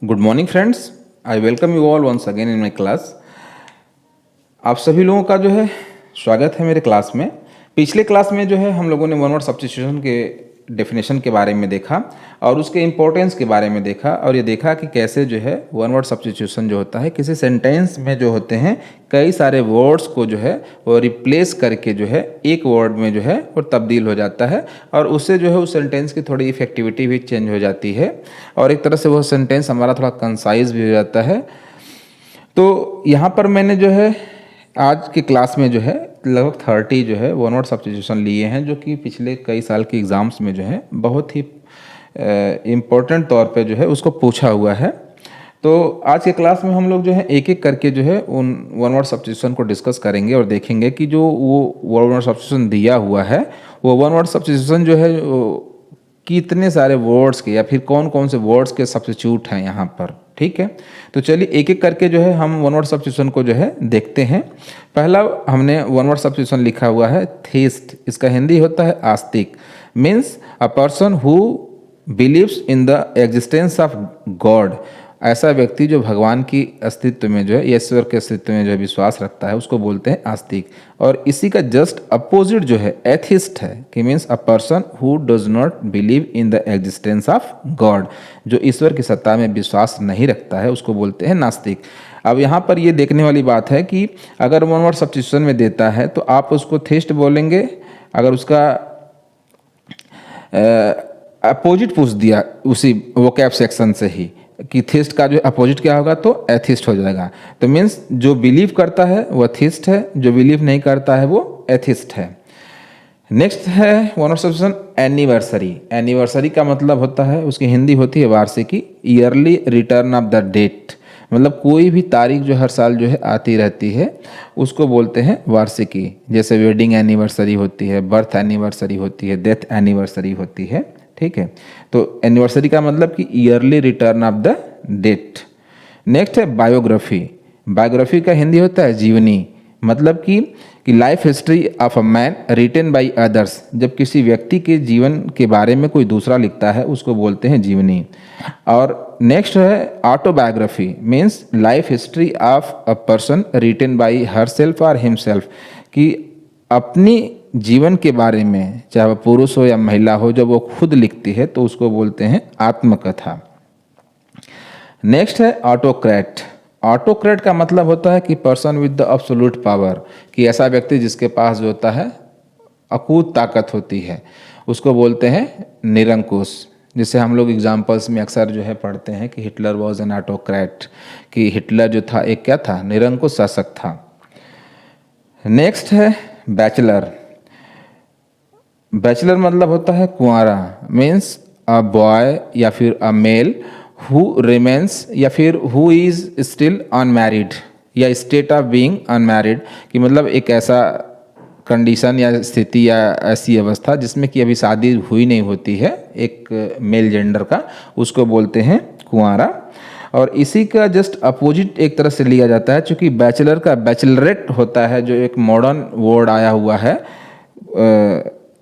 Good morning friends, I welcome you all once again in my class. आप सभी लोगों का जो है स्वागत है मेरे क्लास में। पिछले क्लास में जो है हम लोगों ने वन वर्ड सब्स्टिट्यूशन के डेफिनेशन के बारे में देखा और उसके इम्पोर्टेंस के बारे में देखा और ये देखा कि कैसे जो है वन वर्ड सब्स्टिट्यूशन जो होता है किसी सेंटेंस में जो होते हैं कई सारे वर्ड्स को जो है वो रिप्लेस करके जो है एक वर्ड में जो है वो तब्दील हो जाता है और उससे जो है उस सेंटेंस की थोड़ी इफेक्टिविटी भी चेंज हो जाती है और एक तरह से वो सेंटेंस हमारा थोड़ा कंसाइज भी हो जाता है। तो यहाँ पर मैंने जो है आज के क्लास में जो है लगभग 30 जो है वन वर्ड सब्स्टिट्यूशन लिए हैं जो कि पिछले कई साल के एग्ज़ाम्स में जो है बहुत ही इम्पोर्टेंट तौर पे जो है उसको पूछा हुआ है। तो आज के क्लास में हम लोग जो है एक एक करके जो है उन वन वर्ड सब्स्टिट्यूशन को डिस्कस करेंगे और देखेंगे कि जो वो वन वर्ड सब्स्टिट्यूशन दिया हुआ है वो वन वर्ड सब्स्टिट्यूशन जो है कितने सारे वर्ड्स के या फिर कौन कौन से वर्ड्स के सब्स्टिट्यूट हैं यहाँ पर। ठीक है, तो चलिए एक एक करके जो है हम वन वर्ड सब्स्टिट्यूशन को जो है देखते हैं। पहला हमने वन वर्ड सब्स्टिट्यूशन लिखा हुआ है थीस्ट, इसका हिंदी होता है आस्तिक। Means a person who believes in the existence of God, ऐसा व्यक्ति जो भगवान की अस्तित्व में जो है ईश्वर के अस्तित्व में जो है विश्वास रखता है उसको बोलते हैं आस्तिक। और इसी का जस्ट अपोजिट जो है एथिस्ट है कि means a person who does not believe in the existence of God, जो ईश्वर की सत्ता में विश्वास नहीं रखता है उसको बोलते हैं नास्तिक। अब यहाँ पर ये देखने वाली बात है कि अगर वन वर्ड सब्स्टिट्यूशन में देता है तो आप उसको थीस्ट बोलेंगे, अगर उसका अपोजिट पूछ दिया उसी वोकैब सेक्शन से ही कि थीस्ट का जो अपोजिट क्या होगा तो एथिस्ट हो जाएगा। तो मीन्स जो बिलीव करता है वो थीस्ट है, जो बिलीव नहीं करता है वो एथिस्ट है। नेक्स्ट है one word substitution anniversary. Anniversary का मतलब होता है, उसकी हिंदी होती है वार्षिकी, yearly return of the date, मतलब कोई भी तारीख जो हर साल जो है आती रहती है उसको बोलते हैं वार्षिकी। जैसे वेडिंग एनिवर्सरी होती है, बर्थ एनिवर्सरी होती है, डेथ एनिवर्सरी होती है। ठीक है, तो एनिवर्सरी का मतलब कि yearly return of the date. Next है बायोग्राफी। बायोग्राफी का हिंदी होता है जीवनी, मतलब कि life history of a man written by others, जब किसी व्यक्ति के जीवन के बारे में कोई दूसरा लिखता है उसको बोलते हैं जीवनी। और नेक्स्ट है autobiography, means life history of a person written by herself और हिमसेल्फ, कि अपनी जीवन के बारे में चाहे वह पुरुष हो या महिला हो जब वो खुद लिखती है तो उसको बोलते हैं आत्मकथा। नेक्स्ट है ऑटोक्रेट। ऑटोक्रेट का मतलब होता है कि person with the absolute power, कि ऐसा व्यक्ति जिसके पास जो होता है अकूत ताकत होती है उसको बोलते हैं निरंकुश। जिसे हम लोग एग्जाम्पल्स में अक्सर जो है पढ़ते हैं कि हिटलर वॉज एन ऑटोक्रेट, कि हिटलर जो था एक क्या था, निरंकुश शासक था। नेक्स्ट है बैचलर। बैचलर मतलब होता है कुंवारा, मीन्स अ बॉय या फिर अ मेल हु रिमेन्स या फिर हु इज स्टिल अनमैरिड या स्टेट ऑफ बीइंग अनमैरिड, कि मतलब एक ऐसा कंडीशन या स्थिति या ऐसी अवस्था जिसमें कि अभी शादी हुई नहीं होती है एक मेल जेंडर का, उसको बोलते हैं कुंवारा। और इसी का जस्ट अपोजिट एक तरह से लिया जाता है, क्योंकि बैचलर का बैचलरेट होता है जो एक मॉडर्न वर्ड आया हुआ है,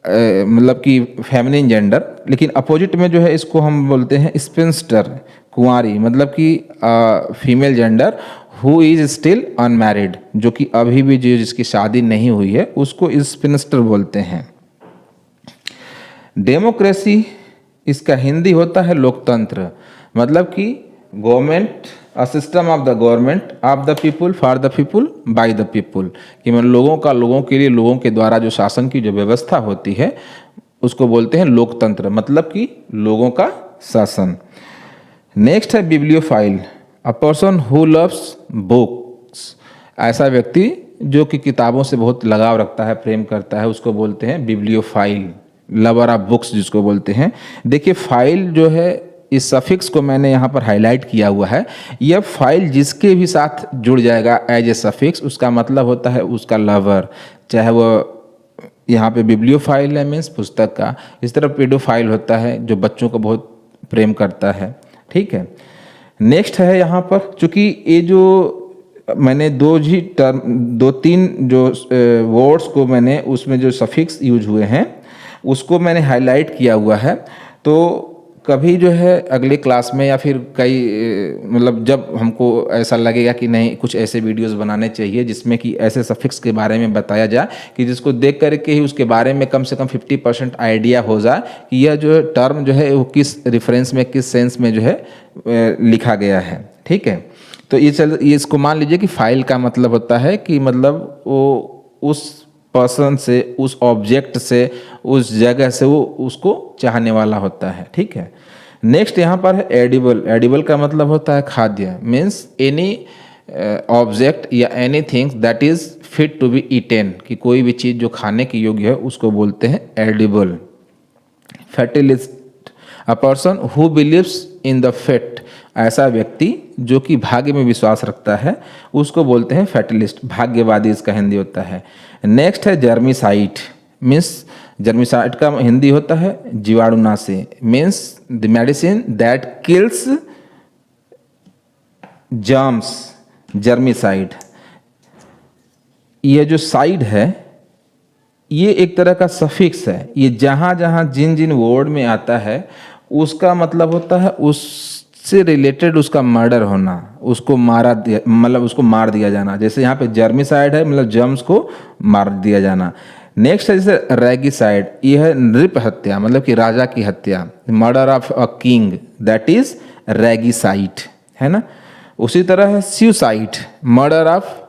मतलब कि फेमिनिन जेंडर, लेकिन अपोजिट में जो है इसको हम बोलते हैं स्पिंस्टर, कुंवारी, मतलब कि female gender who is still unmarried, जो कि अभी भी जो जिसकी शादी नहीं हुई है उसको स्पिंस्टर बोलते हैं। डेमोक्रेसी, इसका हिंदी होता है लोकतंत्र, मतलब कि government, a system of the government of the people for the people by the people, कि मतलब लोगों का लोगों के लिए लोगों के द्वारा जो शासन की जो व्यवस्था होती है उसको बोलते हैं लोकतंत्र, मतलब कि लोगों का शासन। नेक्स्ट है bibliophile. A person who loves books, ऐसा व्यक्ति जो कि किताबों से बहुत लगाव रखता है, प्रेम करता है, उसको बोलते हैं बिब्लियोफाइल, लवर ऑफ बुक्स जिसको बोलते हैं। देखिए फाइल जो है, इस सफिक्स को मैंने यहाँ पर हाईलाइट किया हुआ है, यह फाइल जिसके भी साथ जुड़ जाएगा एज ए सफिक्स उसका मतलब होता है उसका लवर, चाहे वो यहाँ पे बिब्लियोफाइल है मीन्स पुस्तक का, इस तरह पेडोफाइल होता है जो बच्चों को बहुत प्रेम करता है। ठीक है, नेक्स्ट है यहाँ पर, चूँकि ये जो मैंने दो तीन जो वर्ड्स को मैंने उसमें जो सफिक्स यूज हुए हैं उसको मैंने हाईलाइट किया हुआ है, तो कभी जो है अगले क्लास में या फिर कई मतलब जब हमको ऐसा लगेगा कि नहीं कुछ ऐसे वीडियोस बनाने चाहिए जिसमें कि ऐसे सफिक्स के बारे में बताया जाए कि जिसको देख करके ही उसके बारे में कम से कम 50% आइडिया हो जाए कि यह जो है टर्म जो है वो किस रेफरेंस में किस सेंस में जो है लिखा गया है। ठीक है, तो ये इसको मान लीजिए कि फाइल का मतलब होता है कि मतलब वो उस पर्सन से, उस ऑब्जेक्ट से, उस जगह से वो उसको चाहने वाला होता है। ठीक है, नेक्स्ट यहाँ पर है एडिबल। एडिबल का मतलब होता है खाद्य, मीन्स एनी ऑब्जेक्ट या any things that is fit to be eaten, कि कोई भी चीज़ जो खाने की योग्य है उसको बोलते हैं edible. Fatalist, a person who believes in the fate, ऐसा व्यक्ति जो कि भाग्य में विश्वास रखता है उसको बोलते हैं फैटलिस्ट, भाग्यवादी इसका हिंदी होता है। नेक्स्ट है जर्मिसाइड, मीन्स जर्मिसाइड का हिंदी होता है जीवाणुनाशी, means the medicine that kills germs, germicide. ये जो साइड है ये एक तरह का सफिक्स है, ये जहाँ जहाँ जिन जिन वर्ड में आता है उसका मतलब होता है उससे रिलेटेड उसका मर्डर होना, उसको मारा दिया, मतलब उसको मार दिया जाना। जैसे यहाँ पे जर्मिसाइड है मतलब जर्म्स को मार दिया जाना। नेक्स्ट है जैसे रेगिसाइड, ये है नृप हत्या, मतलब कि राजा की हत्या, murder of a king, that is regicide, है ना। उसी तरह है suicide, murder of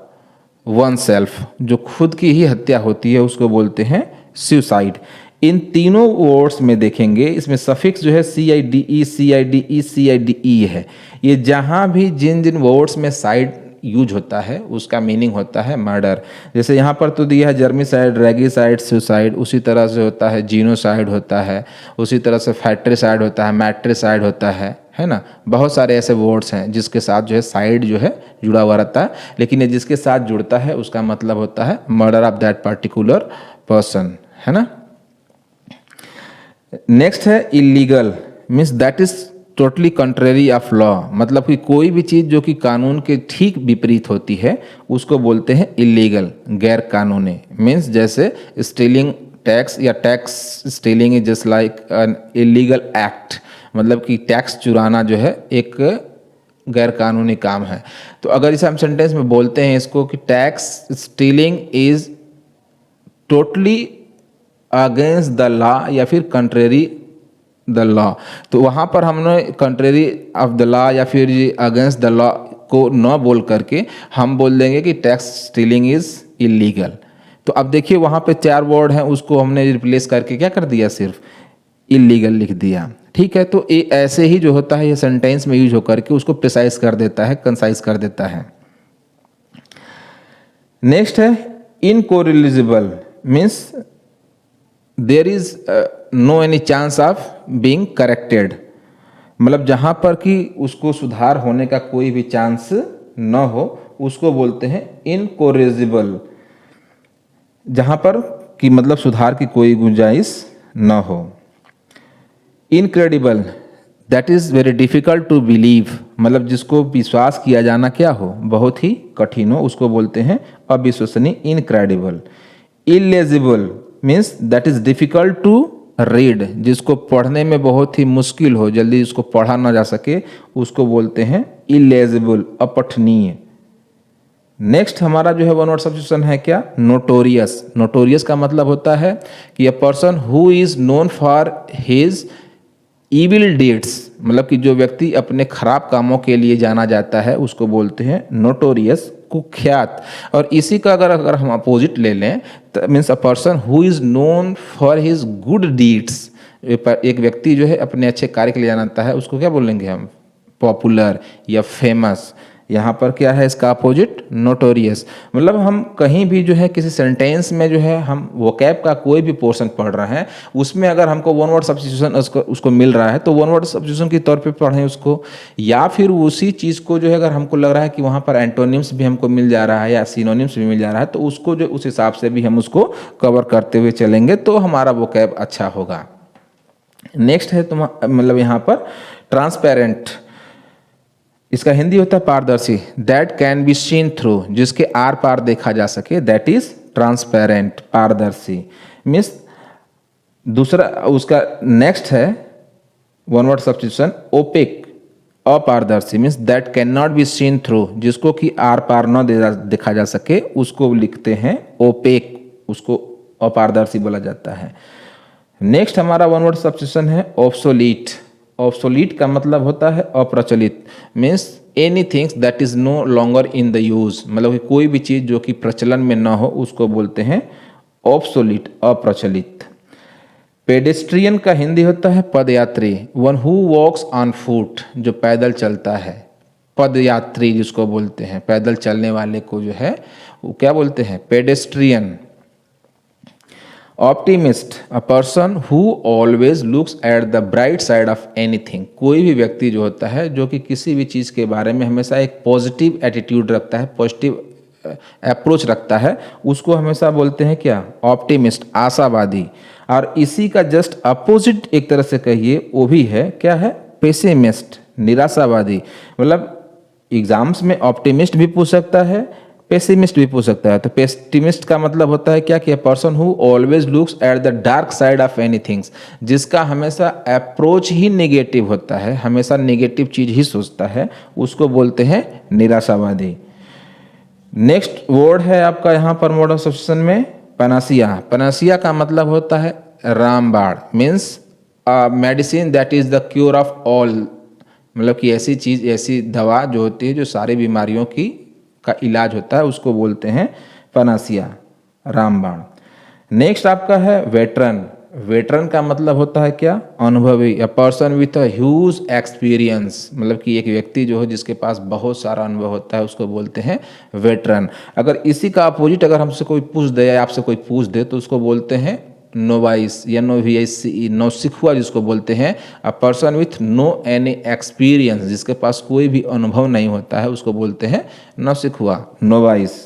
oneself, जो खुद की ही हत्या होती है उसको बोलते हैं सुसाइड। इन तीनों वर्ड्स में देखेंगे इसमें सफिक्स जो है CIDE, CIDE, CIDE है। ये जहाँ भी जिन जिन वर्ड्स में साइड यूज होता है उसका मीनिंग होता है मर्डर। जैसे यहाँ पर तो दिया है जर्मिसाइड, रेगिसाइड, सुसाइड, उसी तरह से होता है जीनोसाइड होता है, उसी तरह से फैट्रिसाइड होता है, मैट्रिसाइड होता है ना। बहुत सारे ऐसे वर्ड्स हैं जिसके साथ जो है साइड जो है जुड़ा हुआ रहता है, लेकिन ये जिसके साथ जुड़ता है उसका मतलब होता है murder of that particular person, है ना। नेक्स्ट है illegal, means that is totally contrary of law, मतलब कि कोई भी चीज़ जो कि कानून के ठीक विपरीत होती है उसको बोलते हैं इलीगल, गैर कानूनी। मीन्स जैसे स्टीलिंग टैक्स या tax stealing is just like an illegal act, मतलब कि टैक्स चुराना जो है एक गैर कानूनी काम है। तो अगर इसे हम सेंटेंस में बोलते हैं इसको कि tax stealing is totally against the law या फिर कंट्रेरी द लॉ, तो वहाँ पर हमने कंट्रेरी ऑफ द लॉ या फिर अगेंस्ट द लॉ को न बोल करके हम बोल देंगे कि टैक्स स्टीलिंग इज इलीगल। तो अब देखिए वहाँ पे 4 वर्ड हैं, उसको हमने रिप्लेस करके क्या कर दिया, सिर्फ इलीगल लिख दिया। ठीक है, तो ये ऐसे ही जो होता है ये सेंटेंस में यूज होकर के उसको प्रिसाइज कर देता है, कंसाइज कर देता है। नेक्स्ट है incorrigible, means there is no any chance of being corrected, मतलब जहाँ पर कि उसको सुधार होने का कोई भी चांस न हो उसको बोलते हैं इनकोरिजिबल, जहाँ पर कि मतलब सुधार की कोई गुंजाइश न हो। Incredible, that is very difficult to believe, मतलब जिसको विश्वास किया जाना क्या हो, बहुत ही कठिन हो, उसको बोलते हैं अविश्वसनीय, incredible. Illegible means that is difficult to read, जिसको पढ़ने में बहुत ही मुश्किल हो, जल्दी उसको पढ़ा ना जा सके, उसको बोलते हैं इलेजिबल, अपठनीय। नेक्स्ट हमारा जो है वन वर्ड सब्स्टिट्यूशन है क्या, नोटोरियस। नोटोरियस का मतलब होता है कि a person who is known for his evil deeds, मतलब कि जो व्यक्ति अपने खराब कामों के लिए जाना जाता है उसको बोलते हैं नोटोरियस, कुख्यात। और इसी का अगर हम अपोजिट ले लें तो means a person who is known for his good deeds, एक व्यक्ति जो है अपने अच्छे कार्य के लिए जाना जाता है उसको क्या बोलेंगे हम, पॉपुलर या फेमस। यहाँ पर क्या है इसका अपोजिट, नोटोरियस। मतलब हम कहीं भी जो है किसी सेंटेंस में जो है हम वोकैब का कोई भी पोर्शन पढ़ रहे हैं उसमें अगर हमको वन वर्ड सब्स्टिट्यूशन उसको मिल रहा है तो वन वर्ड सब्स्टिट्यूशन के तौर पे पढ़ें उसको, या फिर उसी चीज़ को जो है अगर हमको लग रहा है कि वहाँ पर एंटोनिम्स भी हमको मिल जा रहा है या सिनोनिम्स भी मिल जा रहा है तो उसको जो उस हिसाब से भी हम उसको कवर करते हुए चलेंगे तो हमारा वोकैब अच्छा होगा। नेक्स्ट है मतलब यहाँ पर ट्रांसपेरेंट, इसका हिंदी होता है पारदर्शी, that can be seen through, जिसके आर पार देखा जा सके, दैट इज ट्रांसपेरेंट, पारदर्शी। मीन्स दूसरा उसका नेक्स्ट है वन वर्ड सब्स्टिट्यूशन ओपेक, अपारदर्शी means that can not be seen through, जिसको कि आर पार न देखा जा सके उसको लिखते हैं ओपेक, उसको अपारदर्शी बोला जाता है। नेक्स्ट हमारा वन वर्ड सब्स्टिट्यूशन है ऑब्सोलीट। ऑब्सोलीट का मतलब होता है अप्रचलित, means any things that is no longer in the use, मतलब कि कोई भी चीज़ जो कि प्रचलन में ना हो उसको बोलते हैं ऑब्सोलीट, अप्रचलित। पेडेस्ट्रियन का हिंदी होता है पदयात्री, one who walks on foot, जो पैदल चलता है, पदयात्री जिसको बोलते हैं, पैदल चलने वाले को जो है वो क्या बोलते हैं, pedestrian. Optimist, a person who always looks at the bright side of anything, कोई भी व्यक्ति जो होता है जो कि किसी भी चीज़ के बारे में हमेशा एक पॉजिटिव एटीट्यूड रखता है, पॉजिटिव अप्रोच रखता है, उसको हमेशा बोलते हैं क्या, ऑप्टिमिस्ट, आशावादी। और इसी का जस्ट अपोजिट एक तरह से कहिए वो भी है, क्या है, पेसिमिस्ट, निराशावादी। मतलब एग्जाम्स में ऑप्टिमिस्ट भी पूछ सकता है, पेसिमिस्ट भी पूछ सकता है। तो पेसिमिस्ट का मतलब होता है क्या, कि a person who always looks at the dark side of anythings, जिसका हमेशा अप्रोच ही नेगेटिव होता है, हमेशा नेगेटिव चीज ही सोचता है, उसको बोलते हैं निराशावादी। नेक्स्ट वर्ड है आपका यहाँ पर मोड ऑफ सब्स्टिट्यूशन में पनासिया। पनासिया का मतलब होता है रामबाण, means medicine that is the cure of all, मतलब कि ऐसी चीज, ऐसी दवा जो होती है जो सारी बीमारियों की का इलाज होता है, उसको बोलते हैं पनासिया, रामबाण। नेक्स्ट आपका है वेटरन। वेटरन का मतलब होता है क्या, अनुभवी, अ person with a huge experience, मतलब कि एक व्यक्ति जो है जिसके पास बहुत सारा अनुभव होता है उसको बोलते हैं वेटरन। अगर इसी का अपोजिट अगर हमसे कोई पूछ दे या आपसे कोई पूछ दे तो उसको बोलते हैं नोवाइस या नोवियस, नौसिखुआ जिसको बोलते हैं, a person with no any experience, जिसके पास कोई भी अनुभव नहीं होता है उसको बोलते हैं नौसिखुआ, नोवाइस।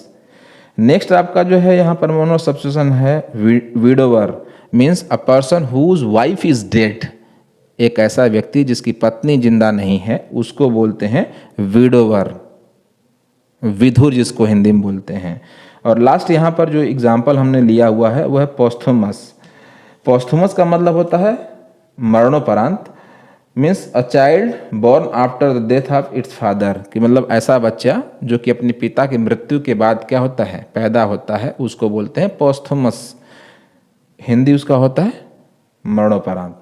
नेक्स्ट आपका जो है यहाँ पर मोनो सब्स्टिट्यूशन है widower, means a person whose wife is dead, एक ऐसा व्यक्ति जिसकी पत्नी जिंदा नहीं है उसको बोलते हैं विडोवर, विधुर जिसको हिंदी में बोलते हैं। और लास्ट यहाँ पर जो एग्जाम्पल हमने लिया हुआ है वो है पोस्थुमस। पोस्थुमस का मतलब होता है मरणोपरांत, means a child born after the death of its father, कि मतलब ऐसा बच्चा जो कि अपने पिता की मृत्यु के बाद क्या होता है, पैदा होता है, उसको बोलते हैं पोस्थुमस, हिंदी उसका होता है मरणोपरांत।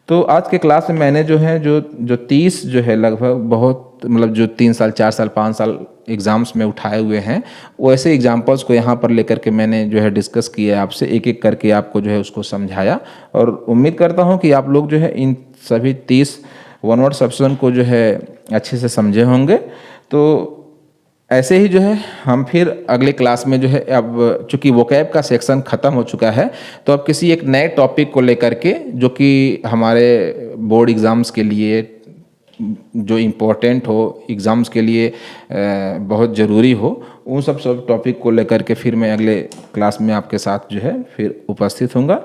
तो आज के क्लास में मैंने जो है जो 30 जो है लगभग, बहुत मतलब जो 3 साल 4 साल 5 साल एग्जाम्स में उठाए हुए हैं, वैसे एग्जाम्पल्स को यहाँ पर लेकर के मैंने जो है डिस्कस किया आपसे, एक एक करके आपको जो है उसको समझाया। और उम्मीद करता हूँ कि आप लोग जो है इन सभी 30 वन वर्ड सब्स्टिट्यूशन को जो है अच्छे से समझे होंगे। तो ऐसे ही जो है हम फिर अगले क्लास में जो है, अब चूंकि वोकैब का सेक्शन ख़त्म हो चुका है तो अब किसी एक नए टॉपिक को लेकर के जो कि हमारे बोर्ड एग्ज़ाम्स के लिए जो इम्पोर्टेंट हो, एग्ज़ाम्स के लिए बहुत ज़रूरी हो, उन सब टॉपिक को लेकर के फिर मैं अगले क्लास में आपके साथ जो है फिर उपस्थित होऊंगा।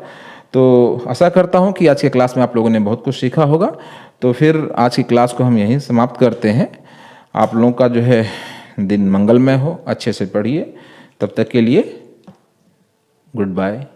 तो आशा करता हूँ कि आज के क्लास में आप लोगों ने बहुत कुछ सीखा होगा। तो फिर आज की क्लास को हम यहीं समाप्त करते हैं। आप लोगों का जो है दिन मंगलमय हो, अच्छे से पढ़िए। तब तक के लिए गुड बाय।